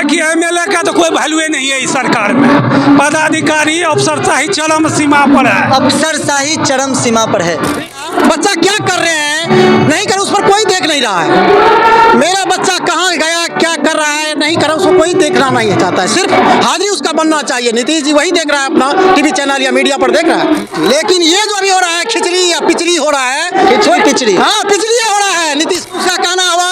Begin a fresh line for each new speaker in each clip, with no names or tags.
देखिए एमएलए का तो कोई वैल्यू नहीं है इस सरकार में। पदाधिकारी अफसरशाही चरम सीमा पर है।
अफसरशाही चरम सीमा पर है। बच्चा क्या कर रहे हैं नहीं कर, उस पर कोई देख नहीं रहा है। मेरा बच्चा कहाँ गया, क्या कर रहा है, नहीं कर रहा, उसको कोई देखना नहीं चाहता है। सिर्फ हाजिरी उसका बनना चाहिए। नीतीश जी वही देख रहा है, अपना टीवी चैनल या मीडिया पर देख रहा है। लेकिन ये जो अभी हो रहा है खिचड़ी या पिचड़ी हो रहा है, पिचड़ी, हाँ पिचड़ी हो रहा है। नीतीश उसका कहना हुआ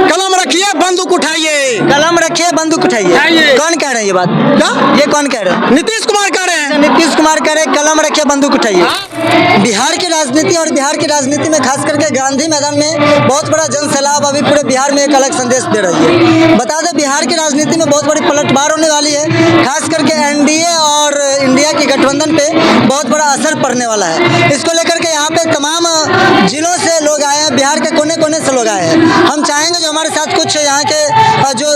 कलम रखिए बंदूक उठाइए, कलम रखिए बंदूक उठाइए। कौन कह रहे हैं ये बात? क्या ये कौन कह रहे हैं? नीतीश कुमार कह रहे हैं। नीतीश कुमार कह रहे हैं कलम रखिए बंदूक उठाइए। बिहार की राजनीति और बिहार की राजनीति में खास करके गांधी मैदान में बहुत बड़ा जन सैलाब अभी पूरे बिहार में एक अलग संदेश दे रही है। बता दें बिहार की राजनीति में बहुत बड़ी पलटवार होने वाली है। खास करके एनडीए और इंडिया की गठबंधन पे बहुत बड़ा असर पड़ने वाला है। इसको लेकर के यहाँ पे तमाम जिलों से लोग आए हैं, बिहार के कोने कोने से लोग आए हैं। हम चाहेंगे जो हमारे साथ कुछ यहाँ के जो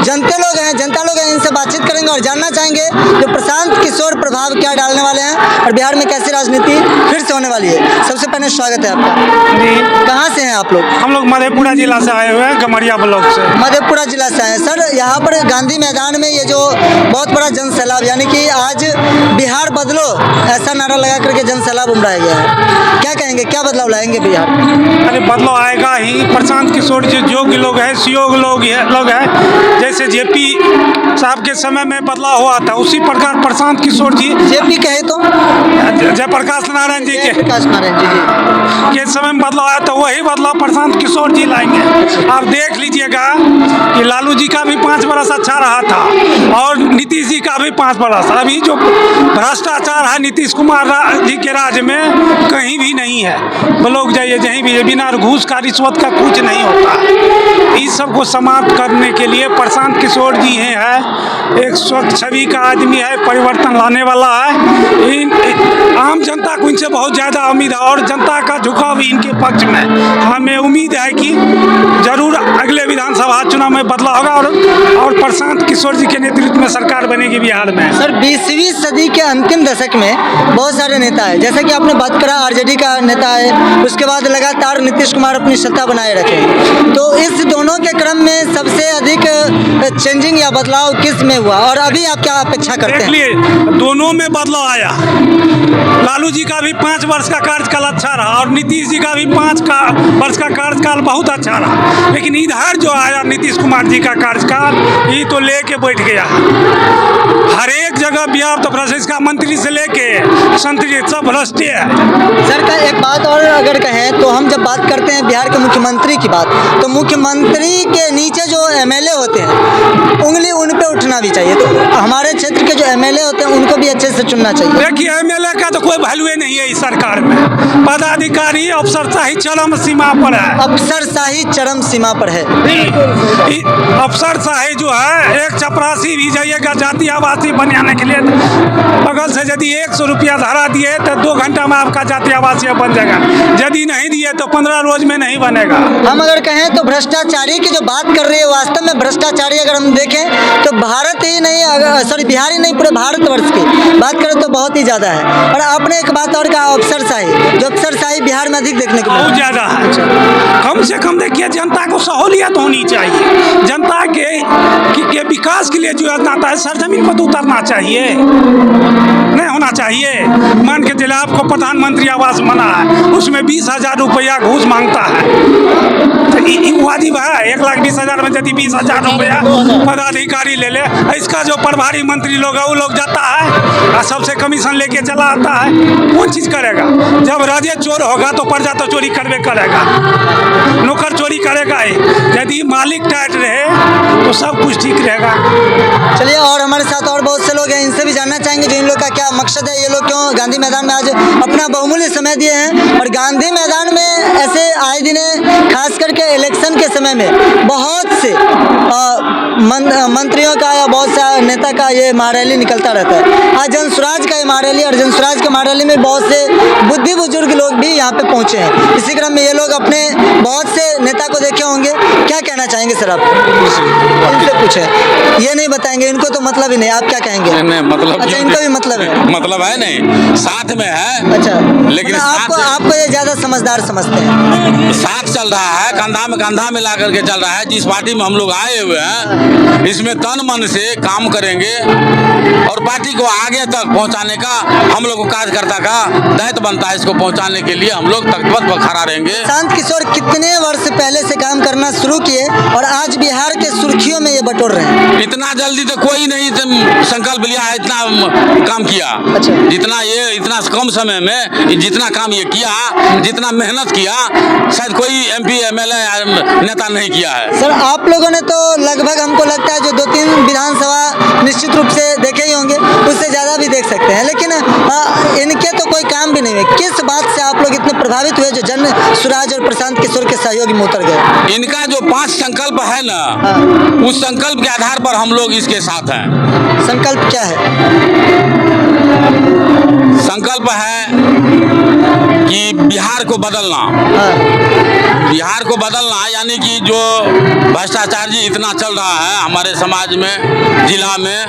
जनता लोग हैं इनसे बातचीत करेंगे और जानना चाहेंगे जो प्रशांत किशोर प्रभाव क्या डालने वाले हैं और बिहार में कैसी राजनीति फिर से होने वाली है। सबसे पहले स्वागत है आपका जी। कहाँ से हैं आप लोग?
हम लोग मधेपुरा जिला से आए हुए हैं, गमरिया ब्लॉक से।
मधेपुरा जिला से आए सर। यहाँ पर गांधी मैदान में ये जो बहुत बड़ा जन सैलाब यानी कि आज बिहार बदलो ऐसा नारा लगा करके जन सैलाब उमड़ाया गया है। क्या कहेंगे, क्या बदलाव लाएंगे बिहार?
अरे बदलाव आएगा ही। प्रशांत किशोर जो योग्य लोग हैं, सुयोग्य लोग हैं, जैसे जेपी साहब के समय में बदलाव हुआ था उसी प्रकार प्रशांत किशोर जी,
जेपी कहे तो
जयप्रकाश नारायण जी के समय में बदलाव आया, तो वही बदलाव प्रशांत किशोर जी लाएंगे। आप देख लीजिएगा कि लालू जी का भी 5 बरस अच्छा रहा था और नीतीश जी का भी 5 बरस। अभी जो भ्रष्टाचार है नीतीश कुमार जी के राज में कहीं भी नहीं है। वो लोग जाइए कहीं भी, बिना घूस का रिश्वत का कुछ नहीं होता। इस सब को समाप्त करने के लिए प्रशांत किशोर जी है एक स्वच्छ छवि का आदमी है, परिवर्तन लाने वाला है। आम जनता को इनसे बहुत ज़्यादा उम्मीद है और जनता का झुकाव भी इनके पक्ष में। हमें उम्मीद है कि जरूर अगले विधानसभा चुनाव में बदलाव होगा और प्रशांत किशोर जी के नेतृत्व में सरकार बनेगी बिहार में।
सर 20वीं सदी के अंतिम दशक में बहुत सारे नेता है, जैसे कि आपने बात करा आरजेडी का नेता है, उसके बाद लगातार नीतीश कुमार अपनी सत्ता बनाए रखे। तो इस दोनों के क्रम में सबसे अधिक चेंजिंग या बदलाव किस में हुआ और अभी आप क्या अपेक्षा करते हैं?
दोनों में बदलाव आया। लालू जी का भी 5 वर्ष का कार्यकाल अच्छा रहा और नीतीश जी का भी 5 वर्ष का कार्यकाल बहुत अच्छा रहा। लेकिन इधर जो आया नीतीश कुमार जी का कार्यकाल, ये तो लेके बैठ गया। हर एक जगह बिहार तो भ्रष्ट, इसका मंत्री से लेके संतरी सब भ्रष्ट है।
सर का एक बात और अगर कहें तो हम जब बात करते हैं बिहार के मुख्यमंत्री की बात, तो मुख्यमंत्री के नीचे जो एमएलए होते हैं उंगली उन पे उठना भी चाहिए। तो हमारे क्षेत्र के जो एमएलए होते हैं उनको भी अच्छे से चुनना चाहिए।
देखिए एमएलए का तो कोई वैल्यू नहीं है इस सरकार में। पदाधिकारी अफसरशाही चरम सीमा पर है।
अफसरशाही चरम सीमा पर है।
अफसरशाही जो है, एक चपरासी भी जाइएगा जाति आवासीय बनाने के लिए बगल से यदि 100 रुपया धरा दिए तो 2 घंटा में आपका जाति आवासीय बन जाएगा। यदि नहीं दिए तो 15 रोज में नहीं बनेगा।
हम अगर कहें तो भ्रष्टाचारी की जो बात कर रही है, वास्तव में भ्रष्टाचारी अगर हम देखें तो भारत ही नहीं, सॉरी बिहार ही नहीं पूरे भारतवर्ष की बात करें तो बहुत ही ज़्यादा है। और आपने एक बात और कहा अफसरशाही, जो अफसरशाही बिहार में अधिक देखने को
बहुत ज़्यादा है। कम से कम देखिए जनता को सहूलियत होनी चाहिए। जनता के विकास के लिए जो योजना आता है सरजमीन पर तो उतरना चाहिए, नहीं होना चाहिए। मान के चले आपको प्रधानमंत्री आवास बना है, उसमें 20,000 रुपया घूस मांगता है, वाजिब है। 1,20,000 में यदि 20,000 रुपया पदाधिकारी ले ले, इसका जो प्रभारी मंत्री लोग है वो लोग जाता है सबसे कमीशन लेके चला आता है, कौन चीज करेगा? जब राजे चोर होगा तो प्रजा तो चोरी करवे करेगा, नौकर चोरी करेगा ही। यदि मालिक टाइट रहे तो सब कुछ ठीक रहेगा।
चलिए, और हमारे साथ और बहुत से लोग हैं, इनसे भी जानना चाहेंगे जो इन लोग का क्या मकसद है, ये लोग क्यों गांधी मैदान में आज अपना बहुमूल्य समय दिए हैं। और गांधी मैदान में ऐसे आए दिन खास करके इलेक्शन के समय में बहुत से मंत्रियों का या बहुत सा नेता का ये महारैली निकलता रहता है। आज जनसुराज का ये महारैली, और जनसुराज के महारैली में बहुत से बुद्धि बुजुर्ग लोग भी यहाँ पे पहुँचे हैं। इसी क्रम में ये लोग अपने बहुत से नेता को देखे होंगे, क्या कहना चाहेंगे सर आप? इनसे पूछे, ये नहीं बताएंगे, इनको तो मतलब ही नहीं, आप क्या कहेंगे?
नहीं मतलब
अच्छा, इनको का भी मतलब है?
मतलब है नहीं, साथ में है।
अच्छा,
लेकिन
आपको ये ज्यादा समझदार समझते हैं?
साथ चल रहा है, कंधा में कंधा मिला करके चल रहा है। जिस पार्टी में हम लोग आए हुए हैं, इसमें तन मन से काम करेंगे और पार्टी को आगे तक पहुंचाने का हम लोग को कार्यकर्ता का दायित्व बनता है। इसको पहुंचाने के लिए हम लोग तख्त पर खड़ा रहेंगे।
प्रशांत किशोर कितने वर्ष पहले से काम करना शुरू किए और आज बिहार के सुर्खियों में ये बटोर रहे हैं?
इतना जल्दी तो कोई नहीं संकल्प लिया है, इतना काम किया।
अच्छा।
जितना ये इतना कम समय में जितना काम ये किया, जितना मेहनत किया, शायद कोई MP MLA नेता नहीं किया है।
सर, आप लोगों ने तो लगभग हमको लगता है जो 2-3 विधानसभा निश्चित रूप से देखे ही होंगे, उससे ज़्यादा भी देख सकते हैं, लेकिन इनके तो कोई काम भी नहीं हुए। किस बात से आप लोग इतने प्रभावित हुए जो जन स्वराज और प्रशांत किशोर के सहयोगी में उतर गए?
इनका जो 5 संकल्प है ना, उस संकल्प के आधार पर हम लोग इसके साथ हैं।
संकल्प क्या है?
संकल्प है कि बिहार को बदलना। बिहार को बदलना यानी कि जो भ्रष्टाचार जी इतना चल रहा है हमारे समाज में, जिला में,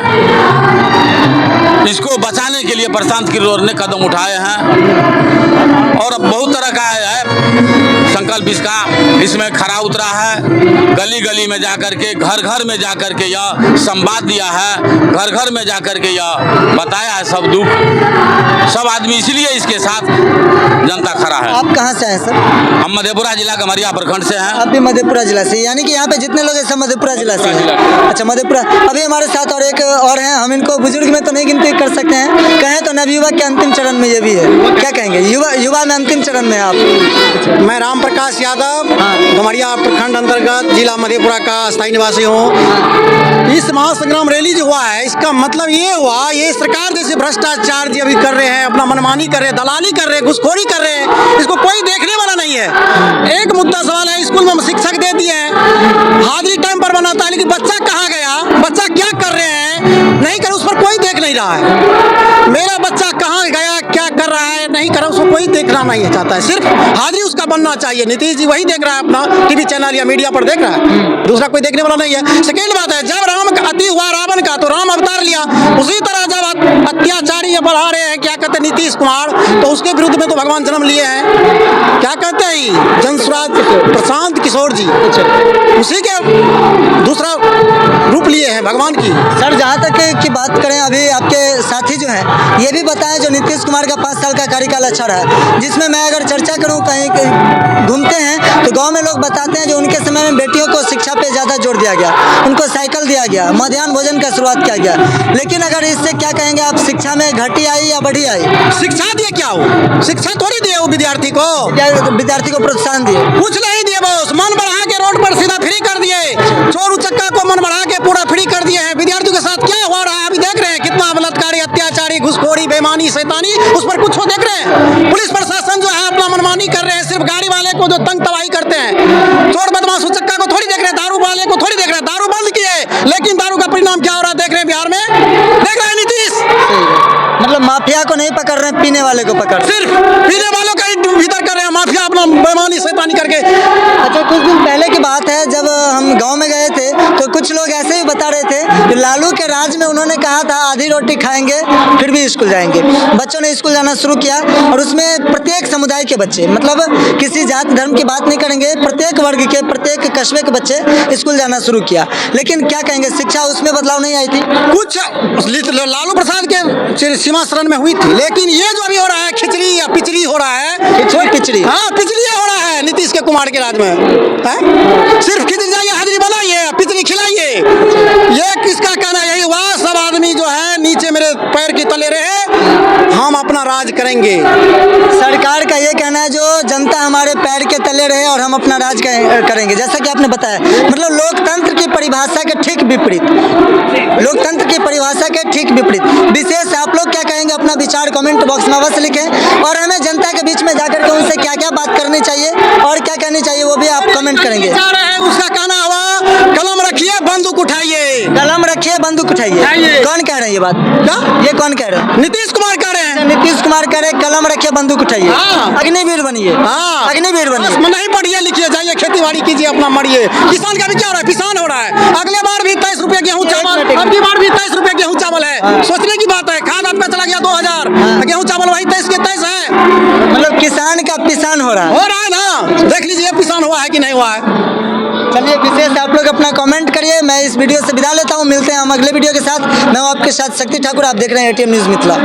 इसको बचाने के लिए प्रशांत किशोर ने कदम उठाए हैं और बहुत तरह का है संकल्प इसका। इसमें खरा उतरा है, गली गली में जाकर के, घर घर में जाकर के यह संवाद दिया है, घर घर में जाकर के यह बताया है सब दुख, सब आदमी, इसलिए इसके साथ जनता खड़ा है।
आप कहाँ से हैं सर?
हम मधेपुरा जिला गमरिया प्रखंड से हैं।
आप भी मधेपुरा जिला से, यानी कि यहाँ पे जितने लोग हैं सब मधेपुरा जिला से हैं? अच्छा, मधेपुरा। अभी हमारे साथ और एक और हैं, हम इनको बुजुर्ग में तो नहीं गिनती कर सकते हैं, कहें तो नवयुवक के अंतिम चरण में ये भी है, क्या कहेंगे? युवा में अंतिम चरण में आप?
मैं राम प्रकाश यादव, गमरिया प्रखंड अंतर्गत जिला मधेपुरा का स्थायी निवासी हूँ। इस महासंग्राम रैली जो हुआ है, इसका मतलब ये हुआ, ये सरकार जैसे भ्रष्टाचार जी अभी कर रहे हैं, अपना मनमानी कर रहे हैं, दलाली कर रहे हैं, घुसखोरी कर रहे हैं, इसको कोई देखने वाला नहीं है। एक मुद्दा सवाल है, स्कूल में शिक्षक दे दिए हैं, हाजिरी टाइम पर बनाता है, लेकिन बच्चा कहाँ गया, बच्चा क्या कर रहे हैं, नहीं कर, उस पर कोई देख नहीं रहा है। मेरा बच्चा कहाँ गया, क्या कर रहा है, नहीं कर रहा, उसको कोई देखना नहीं चाहता है। सिर्फ हाजिरी उसका बनना चाहिए। नीतीश जी वही देख रहा है, अपना TV चैनल या मीडिया पर देख रहा है, दूसरा कोई देखने वाला नहीं है। सेकेंड बात है, जब राम का अति हुआ रावण का, तो राम अवतार लिया। उसी तरह जब अत्याचारी बढ़ा रहे हैं, क्या कहते हैं, नीतीश कुमार, तो उसके विरुद्ध में तो भगवान जन्म लिए हैं, क्या कहते हैं, जनस्वराज प्रशांत किशोर जी, उसी के दूसरा रूप लिए हैं भगवान की।
सर, जहाँ तक की बात करें, अभी आपके साथी जो हैं ये भी बताएं, जो नीतीश कुमार का 5 साल का कार्यकाल अच्छा रहा, जिसमें मैं अगर चर्चा करूँ, कहीं घूमते हैं तो गांव में लोग बताते हैं जो उनके समय में बेटियों को शिक्षा पे ज़्यादा जोर दिया गया, उनको साइकिल दिया गया, मध्याह्न भोजन का शुरुआत किया गया, लेकिन अगर इससे क्या कहेंगे आप, शिक्षा में घटी आई या बढ़ी आई?
शिक्षा दिए क्या हो, शिक्षा थोड़ी दिए वो विद्यार्थी को,
विद्यार्थी को प्रोत्साहन दिए,
कुछ नहीं दिए, बस मन बढ़ा के रोड पर सीधा फ्री कर दिए, चोर उचक्का को मन बढ़ा के पूरा फ्री कर दिए हैं। विद्यार्थियों के साथ क्या हो रहा है अभी देख रहे हैं, कितना बलात्कारी, अत्याचारी, घुसखोरी, बेईमानी, शैतानी, उस पर कुछ हो देख रहे हैं। पुलिस प्रशासन जो है अपना मनमानी कर रहे हैं, सिर्फ गाड़ी वाले को जो तंग तबाही करते हैं, चोर बदमाश उचक्का को थोड़ी देख रहे हैं, दारू वाले को थोड़ी देख रहे हैं, दारू बंद किए, लेकिन दारू का परिणाम क्या हो रहा है देख रहे हैं बिहार में, देख रहे हैं नीतीश।
मतलब माफिया को नहीं पकड़ रहे, पीने वाले को पकड़,
सिर्फ पीने वालों का ही भीतर कर रहे हैं, माफिया अपना बेईमानी शैतानी करके।
अच्छा, कुछ दिन पहले की बात है, जब हम गांव में गए थे तो कुछ लोग ऐसे ही बता रहे थे कि लालू के राज में उन्होंने कहा था आधी रोटी खाएंगे फिर भी स्कूल जाएंगे। बच्चों ने स्कूल जाना शुरू किया और उसमें प्रत्येक समुदाय के बच्चे, मतलब किसी जात धर्म की बात नहीं करेंगे, प्रत्येक वर्ग के, प्रत्येक कस्बे के बच्चे स्कूल जाना शुरू किया। लेकिन क्या कहेंगे, शिक्षा उसमें बदलाव नहीं आई थी?
कुछ लालू प्रसाद के सीमा शरण में हुई थी, लेकिन ये जो अभी हो रहा है खिचड़ी या पिचड़ी हो रहा है,
पिचड़ी,
हाँ पिचड़ी हो रहा है नीतीश के कुमार के राज में है? सिर्फ खिचड़ी जाइए, हाजिरी बनाइए, पिचड़ी खिलाइए, ये किसका कहना? यही हुआ, सब आदमी जो है नीचे मेरे पैर के तले रहे, हम अपना राज करेंगे।
सरकार का ये कहना है जो जनता हमारे पैर के तले रहे और हम अपना राज करेंगे, जैसा कि आपने बताया, मतलब लोकतंत्र की परिभाषा के ठीक विपरीत, लोकतंत्र की परिभाषा के ठीक विपरीत। विशेष आप लोग क्या कहेंगे, अपना विचार कमेंट बॉक्स में अवश्य लिखें और हमें जनता के बीच में जाकर के उनसे क्या क्या बात करनी चाहिए और क्या कहनी चाहिए वो भी आप कमेंट करेंगे।
उसका कहना हुआ, कलम रखिए, बंदूक बंदूक उठाइए।
कलम रखिए बंदूक उठाइए।
उठाइए।
कौन कह रहे हैं ये बात?
क्या?
ये कौन कह रहे हैं?
नीतीश कुमार कह रहे हैं।
नीतीश कुमार कह रहे हैं कलम रखिए बंदूक उठाइए।
हाँ।
अग्निवीर बनिए।
हाँ।
अग्निवीर
बस
बनिए।
नहीं पढ़िए लिखिए, जाइए खेती बाड़ी कीजिए, अपना मरिए। किसान का भी क्या हो रहा है? किसान हो रहा है। अगले बार भी 23 रुपए गेहूं चावल, अब की बार भी 23 रुपए गेहूं चावल है। सोचने की बात है। खाद आपका चला गया 2000, गेहूं चावल वही 23 के 23 है।
मतलब किसान का पिसान हो रहा है।
हो रहा है ना, देख लीजिए पिसान हुआ है कि नहीं हुआ है।
चलिए विशेष आप लोग अपना कमेंट करिए। मैं इस वीडियो से विदा लेता हूँ। मिलते हैं हम अगले वीडियो के साथ। मैं हूं आपके साथ शक्ति ठाकुर। आप देख रहे हैं ATM न्यूज़ मिथिला।